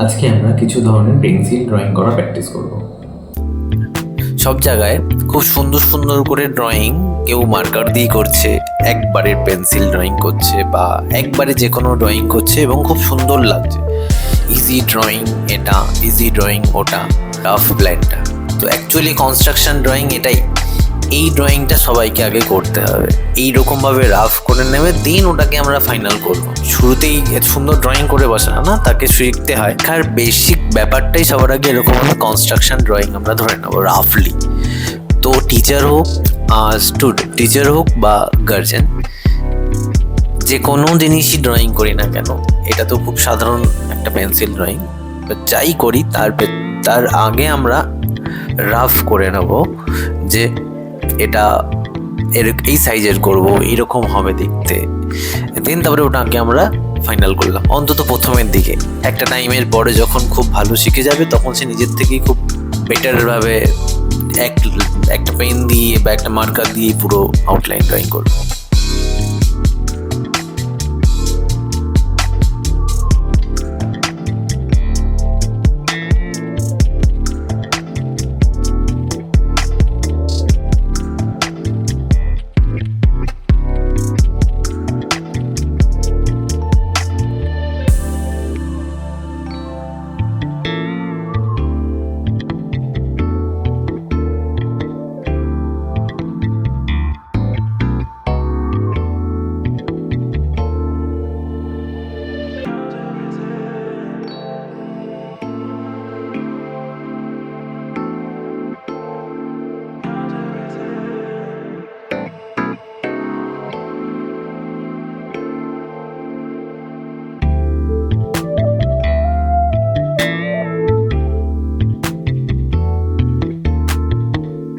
আজকে আমরা কিছু ধরনের পেন্সিল ড্রয়িং করা প্র্যাকটিস করব। সব জায়গায় খুব সুন্দর সুন্দর করে ড্রয়িং কেউ মার্কার দিয়ে করছে, একবারে পেন্সিল ড্রয়িং করছে বা একবারে যে কোনো ড্রয়িং করছে এবং খুব সুন্দর লাগছে। ইজি ড্রয়িং এটা, ইজি ড্রয়িং ওটা, রাফ প্ল্যানটা। তো অ্যাকচুয়ালি কনস্ট্রাকশন ড্রয়িং এটাই। এই ড্রয়িংটা সবাইকে আগে করতে হবে, এইরকমভাবে রাফ করে নেবে, দেন ওটাকে আমরা ফাইনাল করবো। শুরুতেই এত সুন্দর ড্রয়িং করে বসানো না, তাকে শিখতে হয়। আর বেসিক ব্যাপারটাই সবার আগে এরকম কনস্ট্রাকশন ড্রয়িং আমরা ধরে নেবো রাফলি। তো টিচার হোক টিচার হোক বা গার্জেন, যে কোনো জিনিসই ড্রয়িং করি না কেন, এটা তো খুব সাধারণ একটা পেন্সিল ড্রয়িং। যাই করি তার আগে আমরা রাফ করে নেব যে এটা এই সাইজের করব, এরকম হবে দেখতে। দেন তারপরে ওটাকে আমরা ফাইনাল করলাম, অন্তত প্রথমের দিকে। একটা টাইমের পরে যখন খুব ভালো শিখে যাবে তখন সে নিজের থেকেই খুব বেটারভাবে একটা পেন দিয়ে বা একটা মার্কার দিয়ে পুরো আউটলাইন ড্রয়িং করবে।